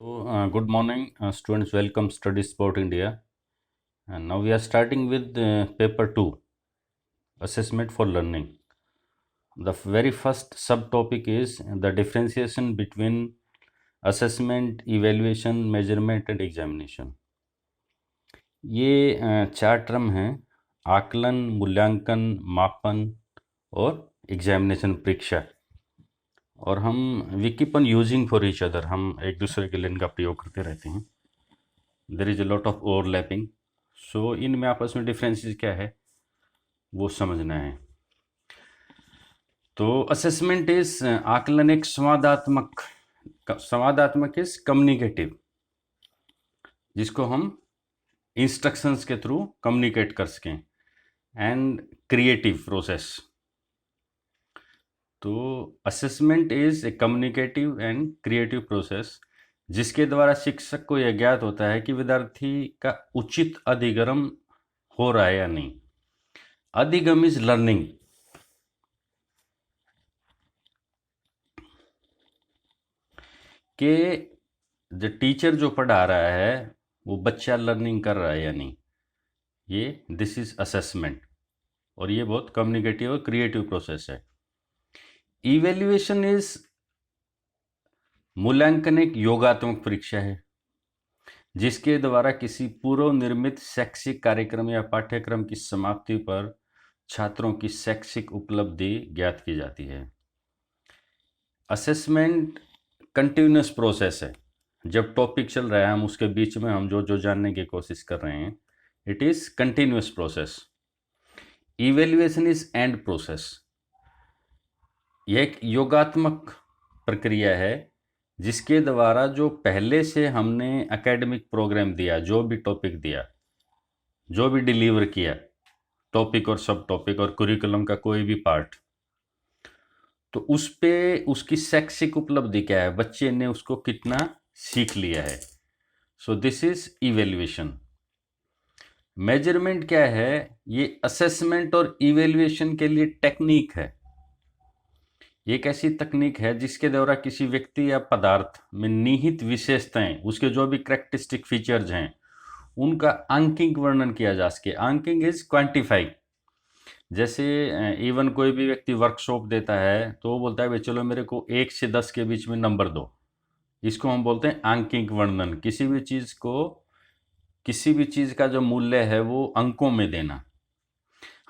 Good morning, students. Welcome Study Sport India. And now we are starting with paper 2, Assessment for Learning. The very first subtopic is the differentiation between assessment, evaluation, measurement and examination. ये चार term हैं: आकलन, मूल्यांकन, मापन और examination, परीक्षा। और हम we keep on using for each other, हम एक दूसरे के लिए इनका प्रयोग करते रहते हैं। There is a lot of overlapping, so इनमें आपस में डिफरेंसेस क्या है वो समझना है। तो असेसमेंट इज, आकलन एक संवादात्मक इज कम्युनिकेटिव, जिसको हम इंस्ट्रक्शंस के थ्रू कम्युनिकेट कर सकें, एंड क्रिएटिव प्रोसेस। तो assessment is a communicative and creative process जिसके द्वारा शिक्षक को यह ज्ञात होता है कि विद्यार्थी का उचित अधिगम हो रहा है या नहीं। अधिगम इज लर्निंग। कि जो टीचर जो पढ़ा रहा है वो बच्चा लर्निंग कर रहा है या नहीं, ये दिस इज असेसमेंट। और ये बहुत कम्युनिकेटिव और क्रिएटिव प्रोसेस है। इवेल्युएशन इज, मूल्यांकन एक योगात्मक परीक्षा है जिसके द्वारा किसी पूर्व निर्मित शैक्षिक कार्यक्रम या पाठ्यक्रम की समाप्ति पर छात्रों की शैक्षिक उपलब्धि ज्ञात की जाती है। असेसमेंट कंटिन्यूस प्रोसेस है। जब टॉपिक चल रहा है हम उसके बीच में हम जो जो जानने की कोशिश कर रहे हैं, it is continuous process. Evaluation is and process. यह एक योगात्मक प्रक्रिया है जिसके द्वारा जो पहले से हमने एकेडमिक प्रोग्राम दिया, जो भी टॉपिक दिया, जो भी डिलीवर किया, टॉपिक और सब टॉपिक और कुरिकुलम का कोई भी पार्ट, तो उस पे उसकी शैक्षिक उपलब्धि क्या है, बच्चे ने उसको कितना सीख लिया है। So this is evaluation. Measurement क्या है? ये असेसमेंट और इवेल्युएशन के लिए टेक्निक है। एक ऐसी तकनीक है जिसके द्वारा किसी व्यक्ति या पदार्थ में निहित विशेषताएं, उसके जो भी कैरेक्टरिस्टिक फीचर्स हैं, उनका आंकिक वर्णन किया जा सके। आंकिंग इज क्वांटिफाई। जैसे इवन कोई भी व्यक्ति वर्कशॉप देता है तो वो बोलता है भाई चलो मेरे को 1 से 10 के बीच में नंबर दो। इसको हम बोलते हैं आंकिक वर्णन। किसी भी चीज़ का जो मूल्य है वो अंकों में देना।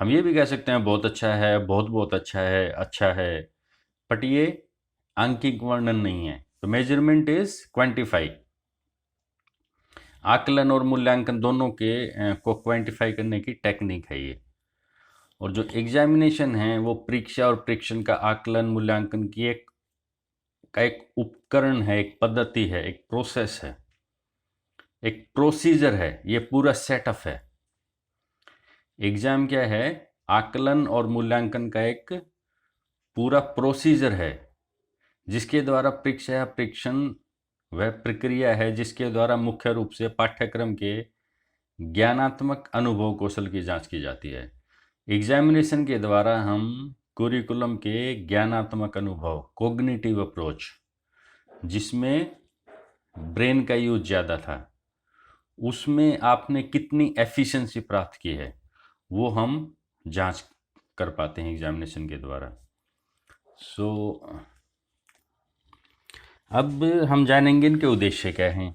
हम ये भी कह सकते हैं बहुत अच्छा है, बहुत बहुत अच्छा है, बट ये आंकिक वर्णन नहीं है। तो मेजरमेंट इज क्वांटिफाई। आकलन और मूल्यांकन दोनों के को क्वांटिफाई करने की टेक्निक है ये। और जो एग्जामिनेशन है वो परीक्षा और परीक्षण का आकलन मूल्यांकन की एक उपकरण है, एक पद्धति है, एक प्रोसेस है, एक प्रोसीजर है। ये पूरा सेटअप है। एग्जाम क्या है? आकलन और मूल्यांकन का एक पूरा प्रोसीजर है जिसके द्वारा परीक्षा या परीक्षण वह प्रक्रिया है जिसके द्वारा मुख्य रूप से पाठ्यक्रम के ज्ञानात्मक अनुभव कौशल की जांच की जाती है। एग्जामिनेशन के द्वारा हम कुरिकुलम के ज्ञानात्मक अनुभव, कोग्निटिव अप्रोच, जिसमें ब्रेन का यूज ज़्यादा था, उसमें आपने कितनी एफिशिएंसी प्राप्त की है, वो हम जांच कर पाते हैं एग्जामिनेशन के द्वारा। सो अब हम जानेंगे इनके उद्देश्य क्या हैं।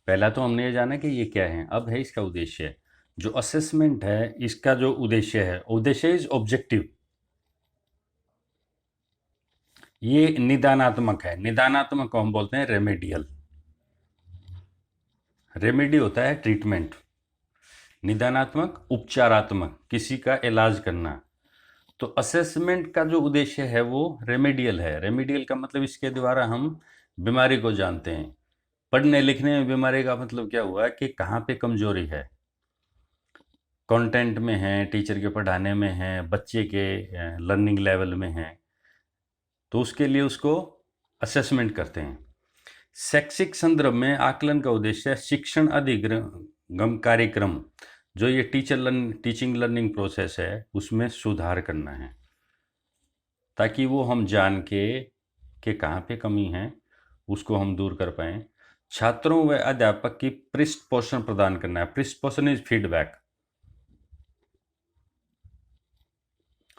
पहला तो हमने ये जाना कि ये क्या है, अब है इसका उद्देश्य। जो असेसमेंट है इसका जो उद्देश्य है, उद्देश्य इज ऑब्जेक्टिव। ये निदानात्मक है। निदानात्मक को हम बोलते हैं रेमेडियल। रेमेडी होता है ट्रीटमेंट, निदानात्मक उपचारात्मक, किसी का इलाज करना। तो असेसमेंट का जो उद्देश्य है वो रेमेडियल है। रेमेडियल का मतलब इसके द्वारा हम बीमारी को जानते हैं। पढ़ने लिखने में बीमारी का मतलब क्या हुआ कि कहाँ पे कमजोरी है, कंटेंट में है, टीचर के पढ़ाने में है, बच्चे के लर्निंग लेवल में है, तो उसके लिए उसको असेसमेंट करते हैं। शैक्षिक संदर्भ में आकलन का उद्देश्य शिक्षण अधिगम कार्यक्रम, जो ये टीचिंग लर्निंग प्रोसेस है, उसमें सुधार करना है ताकि वो हम जान के कि कहाँ पे कमी है उसको हम दूर कर पाएँ। छात्रों व अध्यापक की पृष्ठ पोषण प्रदान करना है। पृष्ठ पोषण इज फीडबैक।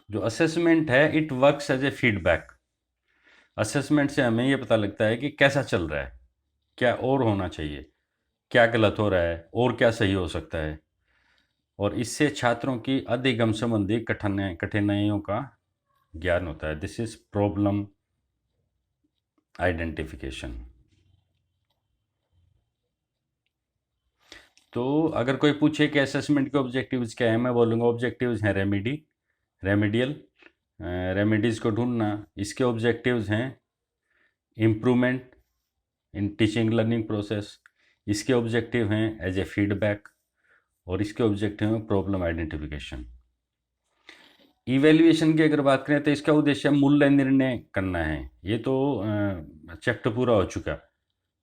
जो असेसमेंट है it works as a feedback. Assessment से हमें यह पता लगता है कि कैसा चल रहा है, क्या और होना चाहिए, क्या गलत हो रहा है और क्या सही हो सकता है, और इससे छात्रों की अधिगम संबंधी कठिनाइयों का ज्ञान होता है। This is problem identification. तो अगर कोई पूछे कि असेसमेंट के ऑब्जेक्टिव्स क्या है, मैं बोलूँगा ऑब्जेक्टिव्स हैं रेमेडियल, रेमेडीज़ को ढूंढना। इसके ऑब्जेक्टिव्स हैं improvement in teaching learning process. इसके ऑब्जेक्टिव हैं एज ए फीडबैक, और इसके ऑब्जेक्टिव हैं प्रॉब्लम आइडेंटिफिकेशन। इवेल्युएशन की अगर बात करें तो इसका उद्देश्य मूल्य निर्णय करना है। ये तो चैप्टर पूरा हो चुका,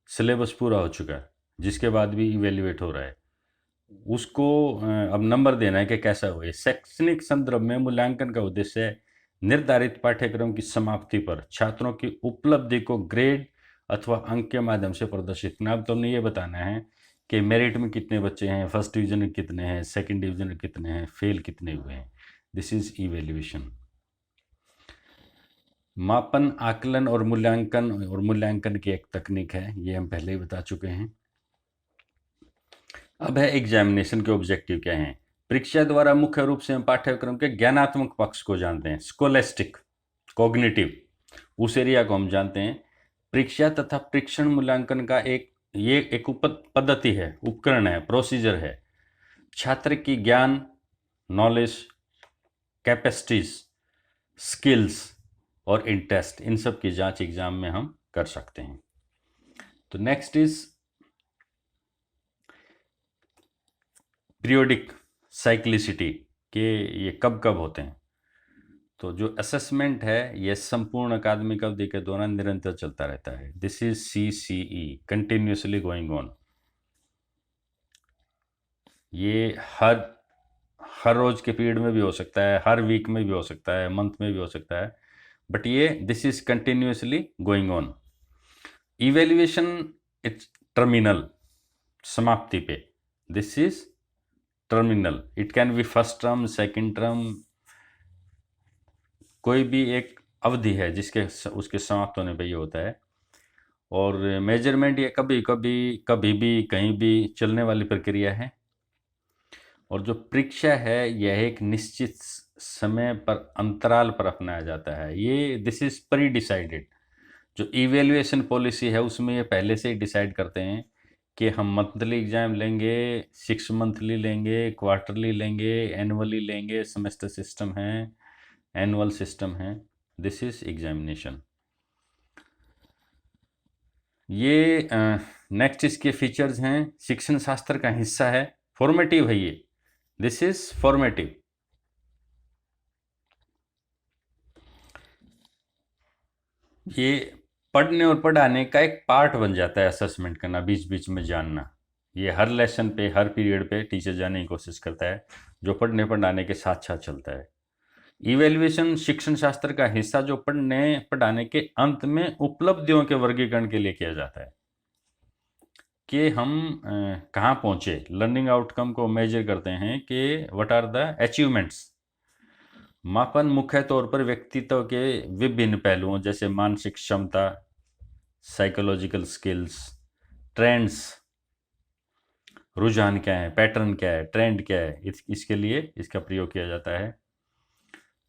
सिलेबस पूरा हो चुका, जिसके बाद भी इवेल्युएट हो रहा है, उसको अब नंबर देना है कि कैसा हुआ। शैक्षणिक संदर्भ में मूल्यांकन का उद्देश्य निर्धारित पाठ्यक्रम की समाप्ति पर छात्रों की उपलब्धि को ग्रेड अथवा अंक के माध्यम से प्रदर्शित करना। अब तो हमने ये बताना है कि मेरिट में कितने बच्चे हैं, फर्स्ट डिवीजन में कितने हैं, सेकंड डिवीजन में कितने हैं, फेल कितने हुए हैं। This is evaluation. मापन, आकलन और मूल्यांकन की एक तकनीक है, ये हम पहले ही बता चुके हैं। अब है एग्जामिनेशन के ऑब्जेक्टिव क्या हैं। परीक्षा द्वारा मुख्य रूप से हम पाठ्यक्रम के ज्ञानात्मक पक्ष को जानते हैं, स्कोलेस्टिक, कॉग्निटिव, उस एरिया को हम जानते हैं। परीक्षा तथा परीक्षण मूल्यांकन का एक पद्धति है, उपकरण है, प्रोसीजर है। छात्र की ज्ञान, नॉलेज, कैपेसिटीज, स्किल्स और इंटरेस्ट, इन सब की जांच एग्जाम में हम कर सकते हैं। तो नेक्स्ट इज पीरियोडिक साइक्लिसिटी, के ये कब कब होते हैं। तो जो असेसमेंट है ये संपूर्ण अकादमिक अवधि के दौरान निरंतर चलता रहता है। This is CCE, continuously going on. ये हर रोज के पीरियड में भी हो सकता है, हर वीक में भी हो सकता है, मंथ में भी हो सकता है, बट ये this is continuously going on. Evaluation it's terminal, समाप्ति पे। This is terminal, it can be first term, second term, कोई भी एक अवधि है जिसके उसके समाप्त होने पे ये होता है। और मेजरमेंट ये कभी भी कहीं भी चलने वाली प्रक्रिया है। और जो परीक्षा है यह एक निश्चित समय पर अंतराल पर अपनाया जाता है। ये दिस इज प्री डिसाइडेड। जो इवेल्युएशन पॉलिसी है उसमें ये पहले से ही डिसाइड करते हैं कि हम मंथली एग्जाम लेंगे, 6 मंथली लेंगे, क्वार्टरली लेंगे, एनुअली लेंगे, सेमेस्टर सिस्टम है, एनुअल सिस्टम है। This is examination. ये नेक्स्ट इसके फीचर्स हैं, शिक्षण शास्त्र का हिस्सा है, फॉर्मेटिव है ये। This is formative. ये पढ़ने और पढ़ाने का एक पार्ट बन जाता है, असेसमेंट करना, बीच बीच में जानना। ये हर लेसन पे, हर पीरियड पे टीचर जानने की कोशिश करता है, जो पढ़ने पढ़ाने के साथ साथ चलता है। इवेल्युएशन शिक्षण शास्त्र का हिस्सा जो पढ़ने पढ़ाने के अंत में उपलब्धियों के वर्गीकरण के लिए किया जाता है कि हम कहाँ पहुँचे। लर्निंग आउटकम को मेजर करते हैं कि व्हाट आर द अचीवमेंट्स। मापन मुख्य तौर पर व्यक्तित्व के विभिन्न पहलुओं जैसे मानसिक क्षमता, साइकोलॉजिकल स्किल्स, ट्रेंड्स, रुझान क्या है, पैटर्न क्या है, ट्रेंड क्या है, इसके लिए इसका प्रयोग किया जाता है।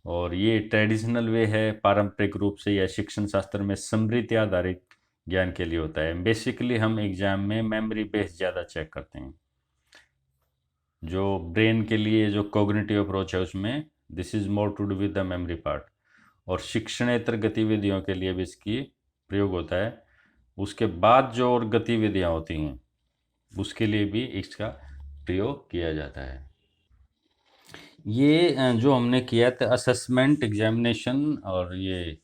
और ये ट्रेडिशनल वे है, पारंपरिक रूप से यह शिक्षण शास्त्र में स्मृति आधारित ज्ञान के लिए होता है। बेसिकली हम एग्जाम में मेमोरी बेस्ड ज़्यादा चेक करते हैं। जो ब्रेन के लिए जो कॉग्निटिव अप्रोच है उसमें this is more to do with the memory part. और शिक्षणेतर गतिविधियों के लिए भी इसकी प्रयोग होता है। उसके बाद जो और गतिविधियाँ होती हैं उसके लिए भी इसका प्रयोग किया जाता है। ये जो हमने किया था असेसमेंट, एग्जामिनेशन और ये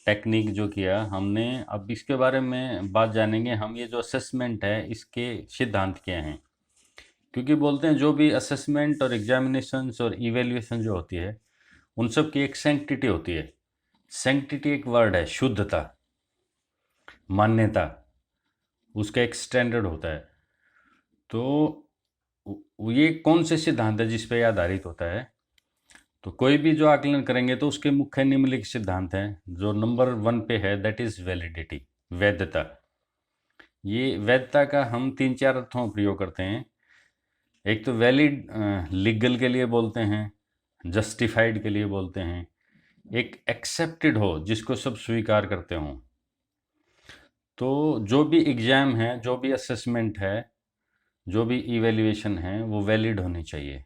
टेक्निक जो किया हमने, अब इसके बारे में बात जानेंगे हम। ये जो असेसमेंट है इसके सिद्धांत क्या हैं, क्योंकि बोलते हैं जो भी असेसमेंट और एग्जामिनेशंस और इवेल्युएशन जो होती है उन सब की एक सैंक्टिटी होती है। सैंक्टिटी एक वर्ड है, शुद्धता, मान्यता। उसका एक स्टैंडर्ड होता है। तो ये कौन से सिद्धांत है जिस पे आधारित होता है? तो कोई भी जो आकलन करेंगे तो उसके मुख्य निम्नलिखित सिद्धांत हैं। जो नंबर 1 पे है दैट इज वैलिडिटी, वैधता। ये वैधता का हम 3-4 अर्थों में प्रयोग करते हैं। एक तो वैलिड लीगल के लिए बोलते हैं, जस्टिफाइड के लिए बोलते हैं, एक एक्सेप्टेड हो जिसको सब स्वीकार करते हों। तो जो भी एग्ज़ाम है, जो भी असेसमेंट है, जो भी इवैल्यूएशन है, वो वैलिड होनी चाहिए।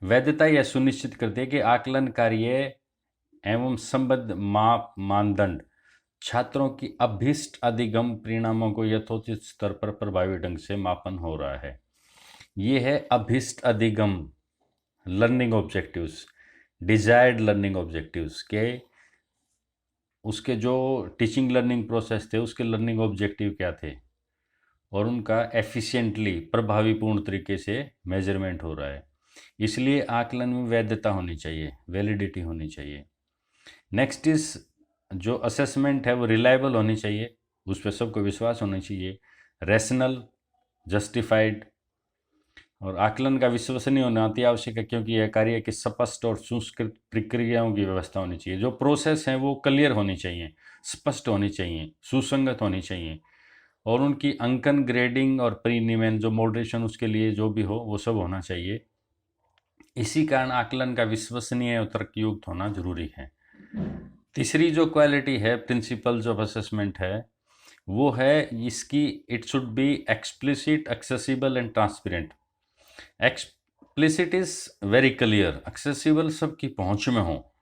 वैधता यह सुनिश्चित करती है कि आकलन कार्य एवं संबद्ध माप मानदंड छात्रों की अभीष्ट अधिगम परिणामों को यथोचित स्तर पर प्रभावी ढंग से मापन हो रहा है। ये है अभीष्ट अधिगम, learning objectives, desired learning objectives के उसके जो टीचिंग लर्निंग प्रोसेस थे उसके लर्निंग ऑब्जेक्टिव क्या थे और उनका एफिशिएंटली प्रभावीपूर्ण तरीके से मेजरमेंट हो रहा है। इसलिए आकलन में वैधता होनी चाहिए, वैलिडिटी होनी चाहिए। नेक्स्ट इज जो असेसमेंट है वो रिलायबल होनी चाहिए, उस पर सबको विश्वास होना चाहिए, रैशनल, जस्टिफाइड। और आकलन का विश्वसनीय होना अति आवश्यक है क्योंकि यह कार्य की स्पष्ट और सुसंस्कृत प्रक्रियाओं की व्यवस्था होनी चाहिए। जो प्रोसेस हैं वो क्लियर होनी चाहिए, स्पष्ट होनी चाहिए, सुसंगत होनी चाहिए, और उनकी अंकन, ग्रेडिंग और परिनियमन, जो मॉडरेशन उसके लिए जो भी हो वो सब होना चाहिए। इसी कारण आकलन का विश्वसनीय और तर्कयुक्त होना जरूरी है। तीसरी जो क्वालिटी है, प्रिंसिपल्स ऑफ असेसमेंट है, वो है इसकी it should be explicit, accessible and transparent. Explicit is very clear, accessible सबकी पहुंच में हो,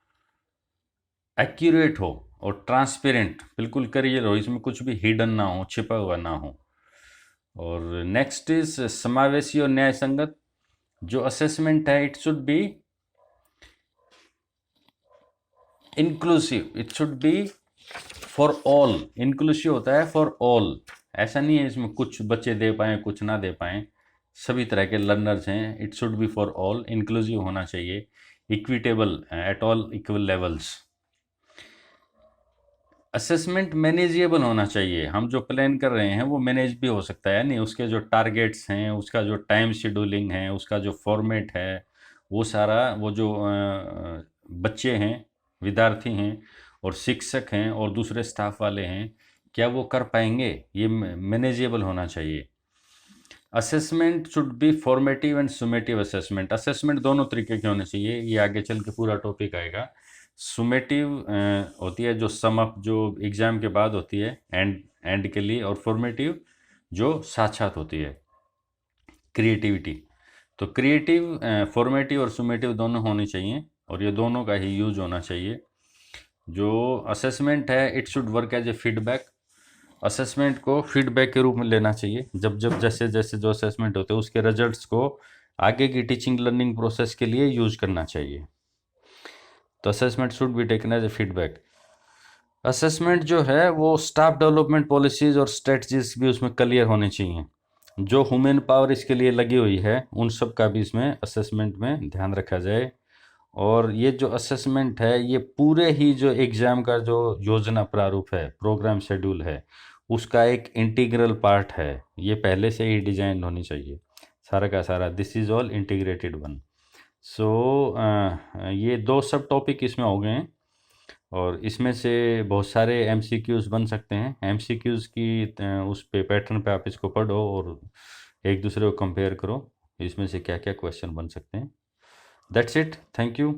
एक्यूरेट हो, और ट्रांसपेरेंट बिल्कुल क्लियर हो, इसमें कुछ भी हिडन ना हो, छिपा हुआ ना हो। और नेक्स्ट इज समावेशी और न्याय संगत। जो असेसमेंट है it should be inclusive, it should be for all. Inclusive होता है फॉर ऑल, ऐसा नहीं है इसमें कुछ बच्चे दे पाए कुछ ना दे पाए, सभी तरह के लर्नर्स हैं। It should be for all, inclusive होना चाहिए, equitable at all equal levels. Assessment manageable होना चाहिए, हम जो प्लान कर रहे हैं वो मैनेज भी हो सकता है, नहीं उसके जो टारगेट्स हैं, उसका जो टाइम शेड्यूलिंग है, उसका जो फॉर्मेट है, वो सारा वो जो बच्चे हैं, विद्यार्थी हैं और शिक्षक हैं और दूसरे स्टाफ वाले हैं, क्या वो कर पाएंगे, ये मैनेजेबल होना चाहिए। Assessment should be formative and summative assessment. Assessment दोनों तरीके के होने चाहिए, ये आगे चल के पूरा टॉपिक आएगा। सुमेटिव होती है जो सम अप, जो एग्ज़ाम के बाद होती है एंड के लिए, और फॉर्मेटिव जो साथ साथ होती है, क्रिएटिविटी। तो क्रिएटिव, फॉर्मेटिव और सुमेटिव दोनों होनी चाहिए और ये दोनों का ही यूज होना चाहिए। जो असेसमेंट है it should work as a feedback. Assessment को फीडबैक के रूप में लेना चाहिए, जब जब जैसे जैसे जो असेसमेंट होते हैं उसके रिजल्ट्स को आगे की टीचिंग लर्निंग प्रोसेस के लिए यूज करना चाहिए। तो assessment should be taken as a feedback. Assessment जो है वो स्टाफ डेवलपमेंट पॉलिसीज और स्ट्रेटजीज भी उसमें क्लियर होने चाहिए। जो ह्यूमन पावर इसके लिए लगी हुई है उन सब का भी इसमें असेसमेंट में ध्यान रखा जाए। और ये जो असेसमेंट है ये पूरे ही जो एग्ज़ाम का जो योजना प्रारूप है, प्रोग्राम शेड्यूल है, उसका एक इंटीग्रल पार्ट है। ये पहले से ही डिजाइन होनी चाहिए सारा का सारा। This is all integrated one. So ये 2 सब टॉपिक इसमें हो गए हैं और इसमें से बहुत सारे एमसीक्यूज़ बन सकते हैं। एमसीक्यूज़ की उस पे पैटर्न पे आप इसको पढ़ो और एक दूसरे को कंपेयर करो, इसमें से क्या क्या क्वेश्चन बन सकते हैं। That's it, thank you.